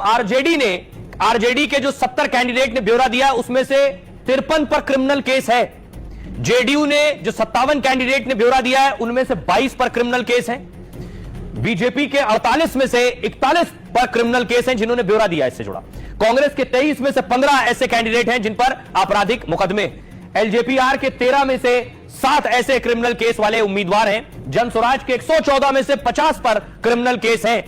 RJD के जो 70 candidate ने ब्यौरा दिया उसमें से 53 पर क्रिमिनल केस है। जेडीयू ने जो 57 कैंडिडेट ने ब्यौरा दिया है उनमें से 22 पर क्रिमिनल केस है। बीजेपी के 48 में से 41 पर क्रिमिनल केस हैं जिन्होंने ब्यौरा दिया इससे जुड़ा। कांग्रेस के 23 में से 15 ऐसे कैंडिडेट हैं जिन पर आपराधिक मुकदमे। एलजेपीआर के 13 में से 7 ऐसे क्रिमिनल केस वाले उम्मीदवार हैं। जन स्वराज के 114 में से 50 पर क्रिमिनल केस हैं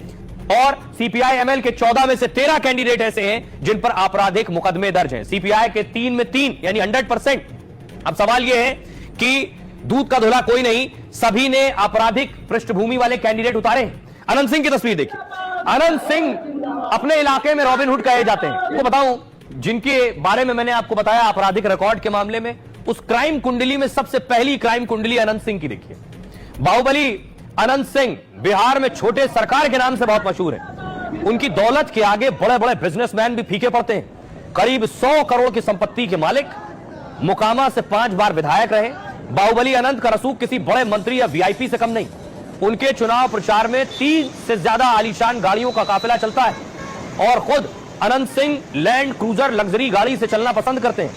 और सीपीआई-एमएल के 14 में से 13 कैंडिडेट ऐसे हैं जिन पर आपराधिक मुकदमे दर्ज हैं। सीपीआई के 3 में 3 यानी 100%। अब सवाल यह है कि दूध का धुला कोई नहीं, सभी ने आपराधिक पृष्ठभूमि वाले कैंडिडेट उतारे। अनंत सिंह की तस्वीर देखिए। अनंत सिंह अपने इलाके में रॉबिन हुड कहे जाते हैं। आपको बताऊं, जिनके बारे में मैंने आपको बताया आपराधिक रिकॉर्ड के मामले में, उस क्राइम कुंडली में सबसे पहली क्राइम कुंडली अनंत सिंह की देखिए। बाहुबली अनंत सिंह बिहार में छोटे सरकार के नाम से बहुत मशहूर है। उनकी दौलत के आगे बड़े बड़े बिजनेसमैन भी फीके पड़ते हैं। करीब 100 करोड़ की संपत्ति के मालिक, मोकामा से 5 बार विधायक रहे। बाहुबली अनंत का रसूख किसी बड़े मंत्री या वीआईपी से कम नहीं। उनके चुनाव प्रचार में 30 से ज्यादा आलीशान गाड़ियों का काफिला चलता है और खुद Anant Singh land cruiser luxury गाड़ी से चलना पसंद करते हैं।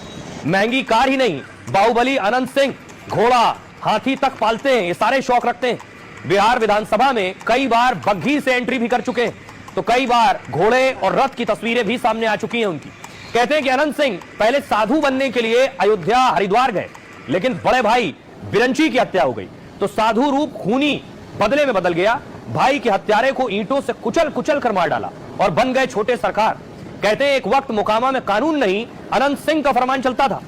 महंगी कार ही नहीं, बाहुबली अनंत सिंह घोड़ा हाथी तक पालते हैं। ये सारे शौक रखते हैं। बिहार विधानसभा में कई बार बग्घी से एंट्री भी कर चुके हैं, तो कई बार घोड़े और रथ की तस्वीरें भी सामने आ चुकी हैं उनकी। कहते हैं कि अनंत सिंह पहले साधु बनने के लिए अयोध्या हरिद्वार गए, लेकिन बड़े भाई बिरंची की हत्या हो गई तो साधु रूप खूनी बदले में बदल गया। भाई के हत्यारे को ईंटों से कुचल कुचल कर मार डाला और बन गए छोटे सरकार। कहते हैं एक वक्त मोकामा में कानून नहीं, अनंत सिंह का फरमान चलता था।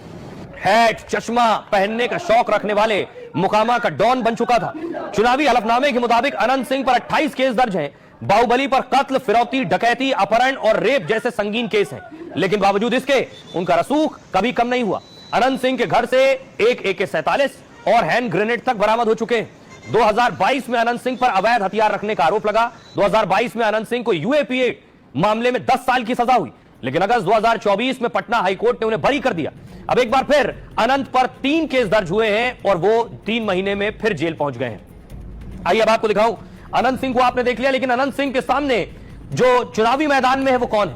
हैट चश्मा पहनने का शौक रखने वाले मोकामा का डॉन बन चुका था। चुनावी हलफनामे के मुताबिक अनंत सिंह पर 28 केस दर्ज हैं। बाहुबली पर कत्ल, फिरौती, डकैती, अपहरण और रेप जैसे संगीन केस हैं, लेकिन बावजूद इसके उनका रसूख कभी कम नहीं हुआ। अनंत सिंह के घर से एक AK-47 और हैंड ग्रेनेड तक बरामद हो चुके हैं। 2022 में अनंत सिंह पर अवैध हथियार रखने का आरोप लगा। 2022 में अनंत सिंह को UAPA मामले में 10 साल की सजा हुई, लेकिन अगस्त 2024 में पटना हाईकोर्ट ने उन्हें बरी कर दिया। अब एक बार फिर अनंत पर 3 केस दर्ज हुए हैं और वो 3 महीने में फिर जेल पहुंच गए हैं। आइए अब आपको दिखाऊं। अनंत सिंह को आपने देख लिया, लेकिन अनंत सिंह के सामने जो चुनावी मैदान में है वो कौन है?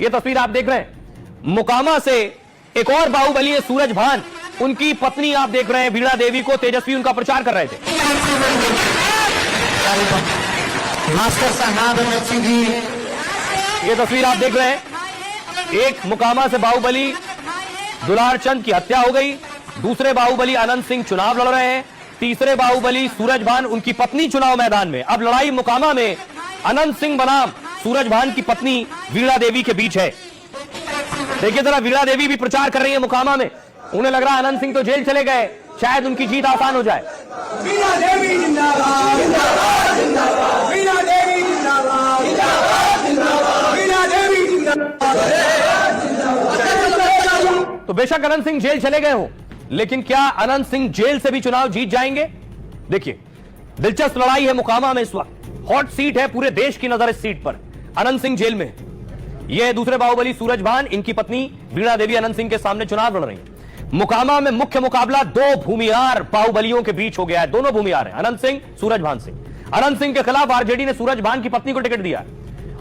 ये तस्वीर आप देख रहे हैं। मोकामा से एक और बाहुबली है, सूरज भान। उनकी पत्नी आप देख रहे हैं वीणा देवी को तेजस्वी उनका प्रचार कर रहे थे। मास्टर साहब ये तस्वीर आप देख रहे हैं। एक मोकामा से बाहुबली दुलार चंद की हत्या हो गई। दूसरे बाहुबली अनंत सिंह चुनाव लड़ रहे हैं। तीसरे बाहुबली सूरज भान, उनकी पत्नी चुनाव मैदान में। अब लड़ाई मोकामा में अनंत सिंह बनाम सूरज भान की पत्नी वीणा देवी के बीच है। देखिए जरा, वीणा देवी भी प्रचार कर रही है मोकामा में। उन्हें लग रहा है अनंत सिंह तो जेल चले गए, शायद उनकी जीत आसान हो जाए। वीणा देवी जिंदाबाद, जिंदाबाद, जिंदाबाद। वीणा देवी जिंदाबाद, जिंदाबाद, जिंदाबाद। वीणा देवी जिंदाबाद। तो बेशक अनंत सिंह जेल चले गए हो, लेकिन क्या अनंत सिंह जेल से भी चुनाव जीत जाएंगे? देखिए, दिलचस्प लड़ाई है मोकामा में इस वक्त। हॉट सीट है, पूरे देश की नजर इस सीट पर। अनंत सिंह जेल में, यह दूसरे बाहुबली सूरज भान, इनकी पत्नी वीणा देवी अनंत सिंह के सामने चुनाव लड़ रही है। मोकामा में मुख्य मुकाबला 2 भूमिहार बाहुबलियों के बीच हो गया है। दोनों भूमिहार हैं, अनंत सिंह, सूरज भान सिंह। अनंत सिंह के खिलाफ आरजेडी ने सूरज भान की पत्नी को टिकट दिया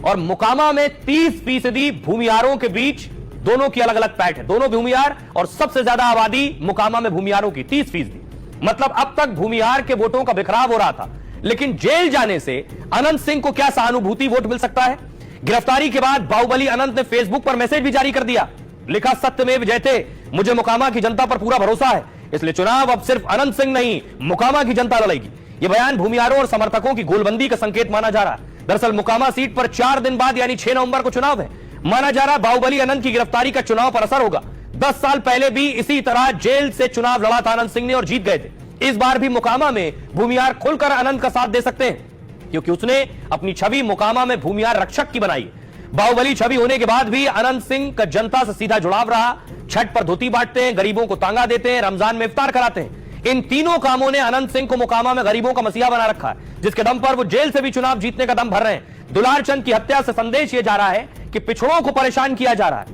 और मोकामा में 30% भूमिहारों के बीच दोनों की अलग अलग पैठ है। दोनों भूमिहार और सबसे ज्यादा आबादी मोकामा में भूमिहारों की 30%। मतलब अब तक भूमिहार के वोटों का बिखराव हो रहा था, लेकिन जेल जाने से अनंत सिंह को क्या सहानुभूति वोट मिल सकता है? गिरफ्तारी के बाद बाहुबली अनंत ने फेसबुक पर मैसेज भी जारी कर दिया। लिखा, सत्यमेव जयते, मुझे मोकामा की जनता पर पूरा भरोसा है, इसलिए चुनाव अब सिर्फ अनंत सिंह नहीं मोकामा की जनता लड़ेगी। यह बयान भूमिहारों और समर्थकों की गोलबंदी का संकेत माना जा रहा है। दरअसल मोकामा सीट पर 4 दिन बाद यानी 6 नवंबर को चुनाव है। माना जा रहा है बाहुबली अनंत की गिरफ्तारी का चुनाव पर असर होगा। 10 साल पहले भी इसी तरह जेल से चुनाव लड़ा था अनंत सिंह ने और जीत गए थे। इस बार भी मोकामा में भूमिहार खुलकर अनंत का साथ दे सकते हैं, क्योंकि उसने अपनी छवि मोकामा में भूमिहार रक्षक की बनाई है। बाहुबली छवि होने के बाद भी अनंत सिंह का जनता से सीधा जुड़ाव रहा। छठ पर धोती बांटते हैं, गरीबों को तांगा देते हैं, रमजान में इफ्तार कराते हैं। इन तीनों कामों ने अनंत सिंह को मोकामा में गरीबों का मसीहा बना रखा है, जिसके दम पर वो जेल से भी चुनाव जीतने का दम भर रहे हैं। दुलार चंद की हत्या से संदेश यह जा रहा है कि पिछड़ों को परेशान किया जा रहा है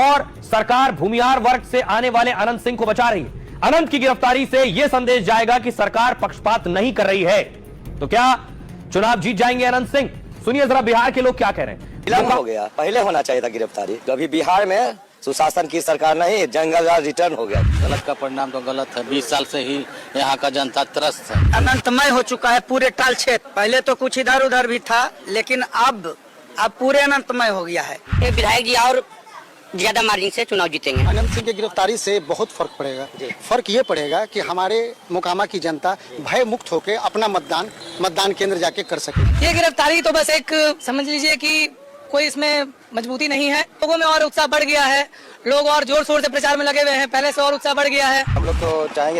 और सरकार भूमिहार वर्ग से आने वाले अनंत सिंह को बचा रही है। अनंत की गिरफ्तारी से यह संदेश जाएगा कि सरकार पक्षपात नहीं कर रही है। तो क्या चुनाव जीत जाएंगे अनंत सिंह? सुनिए जरा बिहार के लोग क्या कह रहे हैं। विलम्ब हो गया, पहले होना चाहिए था गिरफ्तारी। अभी बिहार में सुशासन की सरकार नहीं, जंगल राज रिटर्न हो गया। गलत का परिणाम तो गलत है। 20 साल से ही यहाँ का जनता त्रस्त है। अनंतमय हो चुका है पूरे टाल क्षेत्र। पहले तो कुछ इधर उधर भी था, लेकिन अब पूरे अनंतमय हो गया है। विधायक जी और ज्यादा मार्जिन से चुनाव जीतेंगे। अनंत सिंह की गिरफ्तारी से बहुत फर्क पड़ेगा। फर्क ये पड़ेगा कि हमारे मोकामा की जनता भय मुक्त होकर अपना मतदान केंद्र जाके कर सके। ये गिरफ्तारी तो बस एक समझ लीजिए कि कोई इसमें मजबूती नहीं है। लोगों में और उत्साह बढ़ गया है, लोग और जोर शोर से प्रचार में लगे हुए हैं, पहले से और उत्साह बढ़ गया है। हम लोग तो चाहेंगे